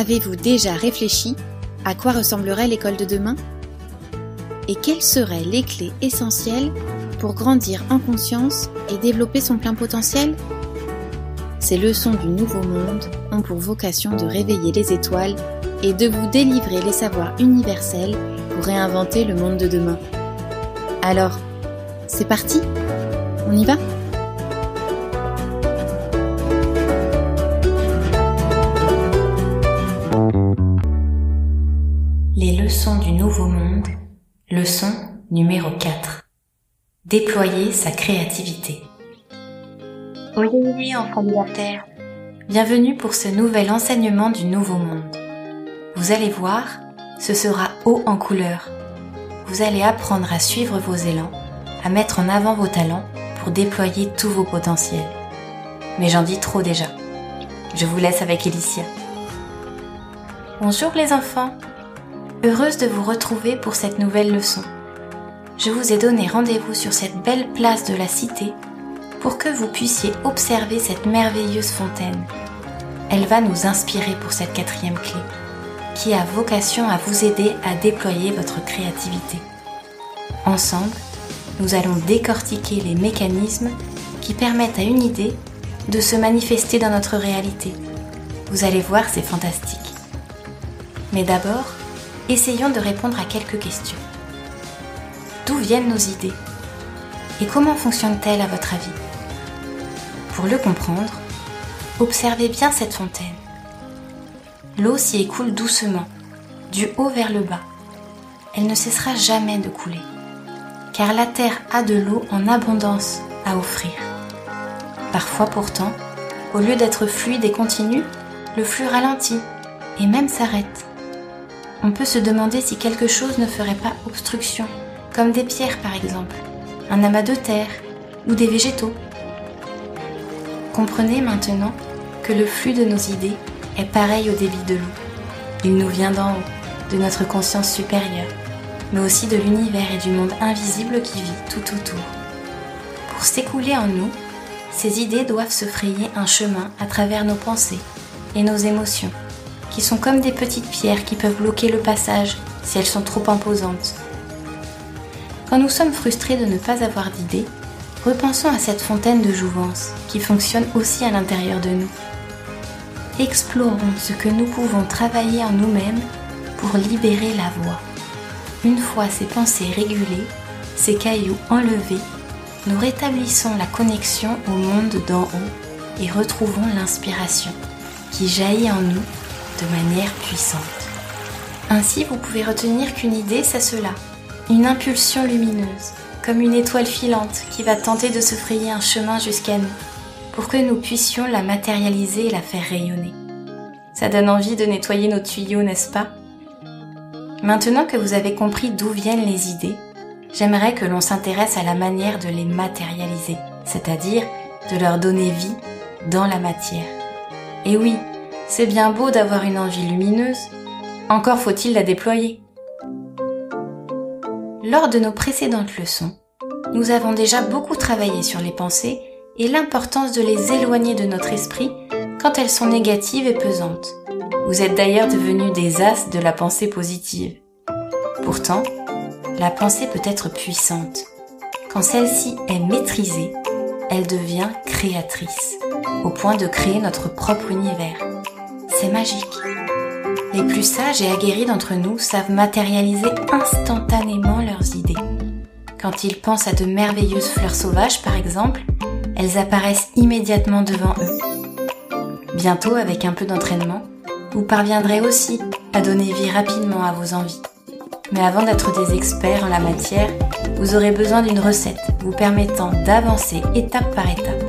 Avez-vous déjà réfléchi à quoi ressemblerait l'école de demain? Et quelles seraient les clés essentielles pour grandir en conscience et développer son plein potentiel? Ces leçons du nouveau monde ont pour vocation de réveiller les étoiles et de vous délivrer les savoirs universels pour réinventer le monde de demain. Alors, c'est parti? On y va? Les leçons du nouveau monde, leçon numéro 4. Déployer sa créativité. Oyez, enfants de la Terre, bienvenue pour ce nouvel enseignement du nouveau monde. Vous allez voir, ce sera haut en couleurs. Vous allez apprendre à suivre vos élans, à mettre en avant vos talents pour déployer tous vos potentiels. Mais j'en dis trop déjà. Je vous laisse avec Alicia. Bonjour les enfants, heureuse de vous retrouver pour cette nouvelle leçon. Je vous ai donné rendez-vous sur cette belle place de la cité pour que vous puissiez observer cette merveilleuse fontaine. Elle va nous inspirer pour cette 4e clé, qui a vocation à vous aider à déployer votre créativité. Ensemble, nous allons décortiquer les mécanismes qui permettent à une idée de se manifester dans notre réalité. Vous allez voir, c'est fantastique. Mais d'abord, essayons de répondre à quelques questions. D'où viennent nos idées? Et comment fonctionnent-elles à votre avis? Pour le comprendre, observez bien cette fontaine. L'eau s'y écoule doucement, du haut vers le bas. Elle ne cessera jamais de couler, car la terre a de l'eau en abondance à offrir. Parfois pourtant, au lieu d'être fluide et continu, le flux ralentit et même s'arrête. On peut se demander si quelque chose ne ferait pas obstruction, comme des pierres par exemple, un amas de terre ou des végétaux. Comprenez maintenant que le flux de nos idées est pareil au débit de l'eau. Il nous vient d'en haut, de notre conscience supérieure, mais aussi de l'univers et du monde invisible qui vit tout autour. Pour s'écouler en nous, ces idées doivent se frayer un chemin à travers nos pensées et nos émotions, qui sont comme des petites pierres qui peuvent bloquer le passage si elles sont trop imposantes. Quand nous sommes frustrés de ne pas avoir d'idées, repensons à cette fontaine de jouvence qui fonctionne aussi à l'intérieur de nous. Explorons ce que nous pouvons travailler en nous-mêmes pour libérer la voix. Une fois ces pensées régulées, ces cailloux enlevés, nous rétablissons la connexion au monde d'en haut et retrouvons l'inspiration qui jaillit en nous de manière puissante. Ainsi, vous pouvez retenir qu'une idée, c'est cela, une impulsion lumineuse, comme une étoile filante qui va tenter de se frayer un chemin jusqu'à nous, pour que nous puissions la matérialiser et la faire rayonner. Ça donne envie de nettoyer nos tuyaux, n'est-ce pas? Maintenant que vous avez compris d'où viennent les idées, j'aimerais que l'on s'intéresse à la manière de les matérialiser, c'est-à-dire de leur donner vie dans la matière. Et oui, c'est bien beau d'avoir une envie lumineuse, encore faut-il la déployer. Lors de nos précédentes leçons, nous avons déjà beaucoup travaillé sur les pensées et l'importance de les éloigner de notre esprit quand elles sont négatives et pesantes. Vous êtes d'ailleurs devenus des as de la pensée positive. Pourtant, la pensée peut être puissante. Quand celle-ci est maîtrisée, elle devient créatrice, au point de créer notre propre univers. C'est magique. Les plus sages et aguerris d'entre nous savent matérialiser instantanément leurs idées. Quand ils pensent à de merveilleuses fleurs sauvages, par exemple, elles apparaissent immédiatement devant eux. Bientôt, avec un peu d'entraînement, vous parviendrez aussi à donner vie rapidement à vos envies. Mais avant d'être des experts en la matière, vous aurez besoin d'une recette vous permettant d'avancer étape par étape.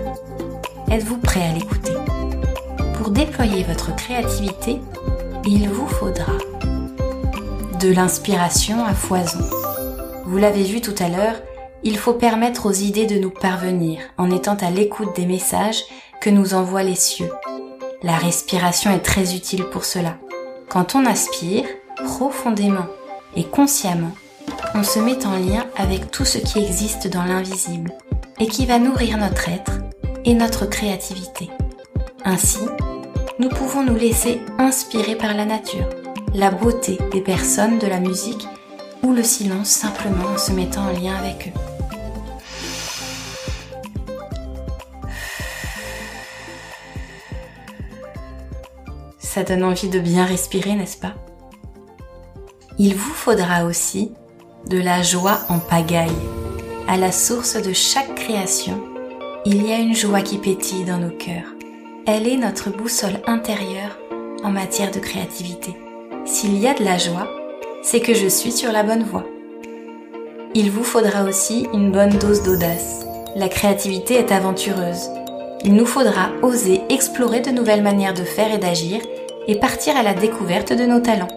Êtes-vous prêt à l'écouter? Pour déployer votre créativité, il vous faudra de l'inspiration à foison. Vous l'avez vu tout à l'heure, il faut permettre aux idées de nous parvenir en étant à l'écoute des messages que nous envoient les cieux. La respiration est très utile pour cela. Quand on aspire profondément et consciemment, on se met en lien avec tout ce qui existe dans l'invisible et qui va nourrir notre être et notre créativité. Ainsi, nous pouvons nous laisser inspirer par la nature, la beauté des personnes, de la musique ou le silence simplement en se mettant en lien avec eux. Ça donne envie de bien respirer, n'est-ce pas? Il vous faudra aussi de la joie en pagaille. À la source de chaque création, il y a une joie qui pétille dans nos cœurs. Elle est notre boussole intérieure en matière de créativité. S'il y a de la joie, c'est que je suis sur la bonne voie. Il vous faudra aussi une bonne dose d'audace. La créativité est aventureuse. Il nous faudra oser explorer de nouvelles manières de faire et d'agir et partir à la découverte de nos talents.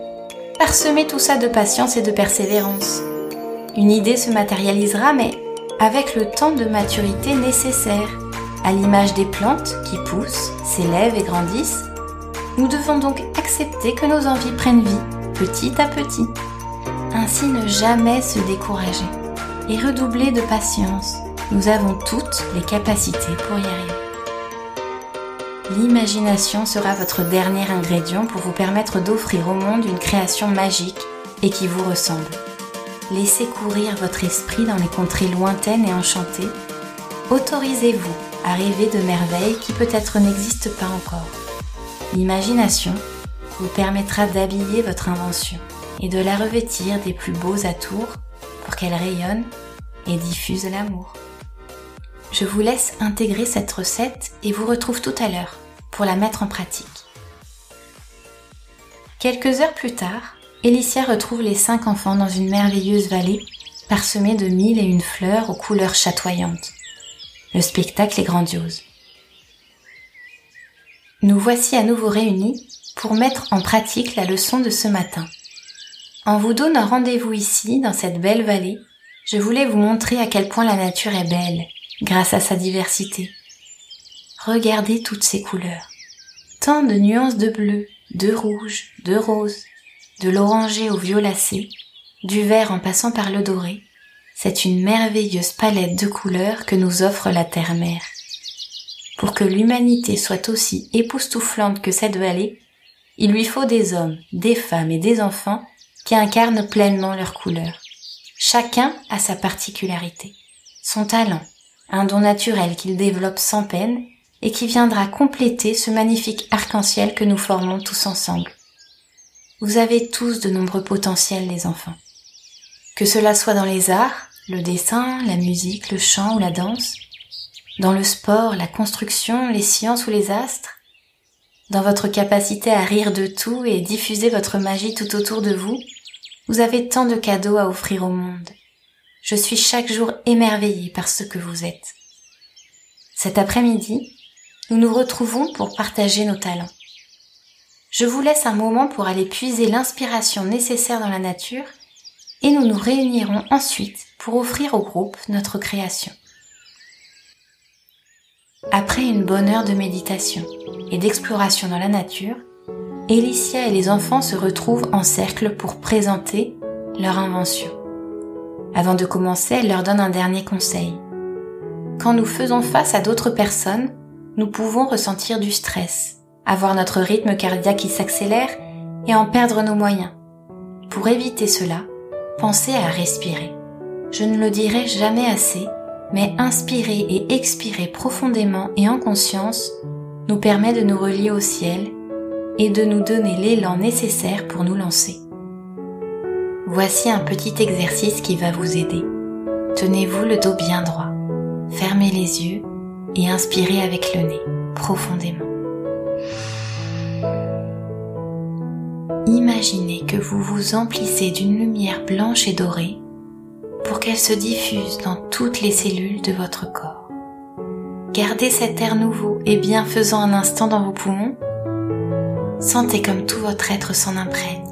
Parsemer tout ça de patience et de persévérance. Une idée se matérialisera, mais avec le temps de maturité nécessaire. À l'image des plantes qui poussent, s'élèvent et grandissent, nous devons donc accepter que nos envies prennent vie, petit à petit. Ainsi ne jamais se décourager et redoubler de patience. Nous avons toutes les capacités pour y arriver. L'imagination sera votre dernier ingrédient pour vous permettre d'offrir au monde une création magique et qui vous ressemble. Laissez courir votre esprit dans les contrées lointaines et enchantées. Autorisez-vous à rêver de merveilles qui peut-être n'existent pas encore. L'imagination vous permettra d'habiller votre invention et de la revêtir des plus beaux atours pour qu'elle rayonne et diffuse l'amour. Je vous laisse intégrer cette recette et vous retrouve tout à l'heure pour la mettre en pratique. Quelques heures plus tard, Alicia retrouve les 5 enfants dans une merveilleuse vallée parsemée de 1001 fleurs aux couleurs chatoyantes. Le spectacle est grandiose. Nous voici à nouveau réunis pour mettre en pratique la leçon de ce matin. En vous donnant rendez-vous ici, dans cette belle vallée, je voulais vous montrer à quel point la nature est belle, grâce à sa diversité. Regardez toutes ces couleurs. Tant de nuances de bleu, de rouge, de rose, de l'orangé au violacé, du vert en passant par le doré. C'est une merveilleuse palette de couleurs que nous offre la terre-mère. Pour que l'humanité soit aussi époustouflante que cette vallée, il lui faut des hommes, des femmes et des enfants qui incarnent pleinement leurs couleurs. Chacun a sa particularité, son talent, un don naturel qu'il développe sans peine et qui viendra compléter ce magnifique arc-en-ciel que nous formons tous ensemble. Vous avez tous de nombreux potentiels, les enfants. Que cela soit dans les arts, le dessin, la musique, le chant ou la danse, dans le sport, la construction, les sciences ou les astres, dans votre capacité à rire de tout et diffuser votre magie tout autour de vous, vous avez tant de cadeaux à offrir au monde. Je suis chaque jour émerveillée par ce que vous êtes. Cet après-midi, nous nous retrouvons pour partager nos talents. Je vous laisse un moment pour aller puiser l'inspiration nécessaire dans la nature et nous nous réunirons ensuite pour offrir au groupe notre création. Après une bonne heure de méditation et d'exploration dans la nature, Alicia et les enfants se retrouvent en cercle pour présenter leur invention. Avant de commencer, elle leur donne un dernier conseil. Quand nous faisons face à d'autres personnes, nous pouvons ressentir du stress, avoir notre rythme cardiaque qui s'accélère et en perdre nos moyens. Pour éviter cela, pensez à respirer. Je ne le dirai jamais assez, mais inspirer et expirer profondément et en conscience nous permet de nous relier au ciel et de nous donner l'élan nécessaire pour nous lancer. Voici un petit exercice qui va vous aider. Tenez-vous le dos bien droit, fermez les yeux et inspirez avec le nez, profondément. Imaginez que vous vous emplissez d'une lumière blanche et dorée pour qu'elle se diffuse dans toutes les cellules de votre corps. Gardez cet air nouveau et bienfaisant un instant dans vos poumons. Sentez comme tout votre être s'en imprègne.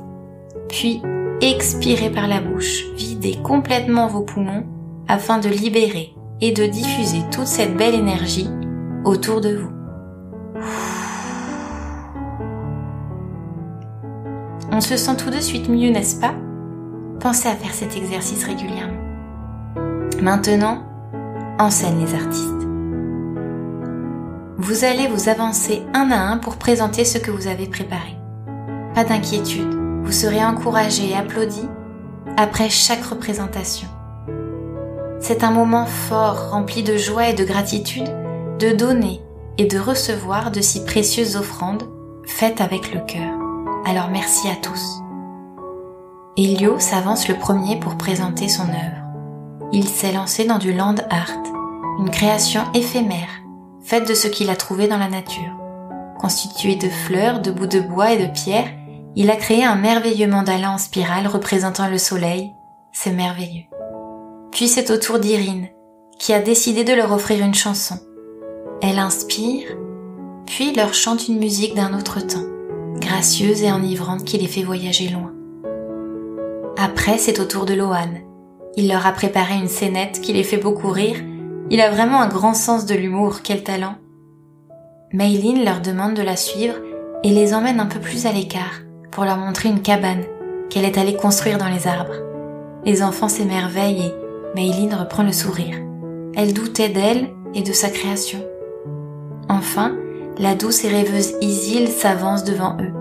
Puis, expirez par la bouche, videz complètement vos poumons afin de libérer et de diffuser toute cette belle énergie autour de vous. On se sent tout de suite mieux, n'est-ce pas? Pensez à faire cet exercice régulièrement. Maintenant, en scène les artistes. Vous allez vous avancer un à un pour présenter ce que vous avez préparé. Pas d'inquiétude, vous serez encouragé et applaudi après chaque représentation. C'est un moment fort, rempli de joie et de gratitude, de donner et de recevoir de si précieuses offrandes faites avec le cœur. Alors merci à tous. Elio s'avance le premier pour présenter son œuvre. Il s'est lancé dans du land art, une création éphémère, faite de ce qu'il a trouvé dans la nature. Constitué de fleurs, de bouts de bois et de pierres, il a créé un merveilleux mandala en spirale représentant le soleil. C'est merveilleux. Puis c'est au tour d'Irine, qui a décidé de leur offrir une chanson. Elle inspire, puis leur chante une musique d'un autre temps, gracieuse et enivrante qui les fait voyager loin. Après, c'est au tour de Lohan. Il leur a préparé une scénette qui les fait beaucoup rire. Il a vraiment un grand sens de l'humour, quel talent. Mayline leur demande de la suivre et les emmène un peu plus à l'écart pour leur montrer une cabane qu'elle est allée construire dans les arbres. Les enfants s'émerveillent et Mayline reprend le sourire. Elle doutait d'elle et de sa création. Enfin, la douce et rêveuse Isil s'avance devant eux.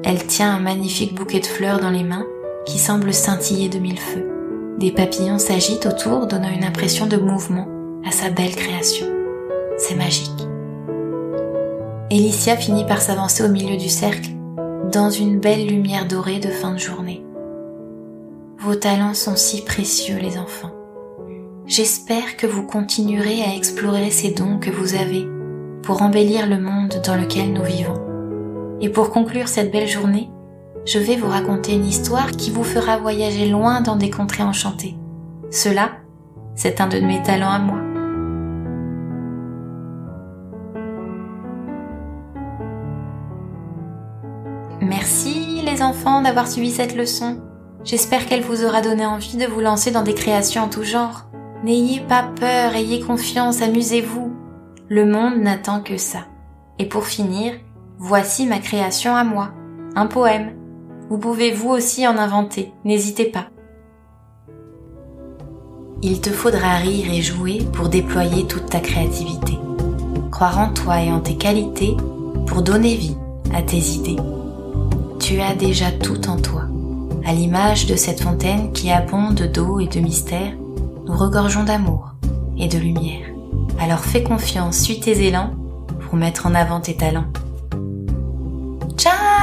Elle tient un magnifique bouquet de fleurs dans les mains qui semble scintiller de mille feux. Des papillons s'agitent autour, donnant une impression de mouvement à sa belle création. C'est magique. Alicia finit par s'avancer au milieu du cercle, dans une belle lumière dorée de fin de journée. Vos talents sont si précieux, les enfants. J'espère que vous continuerez à explorer ces dons que vous avez pour embellir le monde dans lequel nous vivons. Et pour conclure cette belle journée, je vais vous raconter une histoire qui vous fera voyager loin dans des contrées enchantées. Cela, c'est un de mes talents à moi. Merci les enfants d'avoir suivi cette leçon. J'espère qu'elle vous aura donné envie de vous lancer dans des créations en tout genre. N'ayez pas peur, ayez confiance, amusez-vous. Le monde n'attend que ça. Et pour finir, voici ma création à moi, un poème. Vous pouvez vous aussi en inventer, n'hésitez pas. Il te faudra rire et jouer pour déployer toute ta créativité. Croire en toi et en tes qualités pour donner vie à tes idées. Tu as déjà tout en toi. À l'image de cette fontaine qui abonde d'eau et de mystère, nous regorgeons d'amour et de lumière. Alors fais confiance, suis tes élans pour mettre en avant tes talents. Ciao!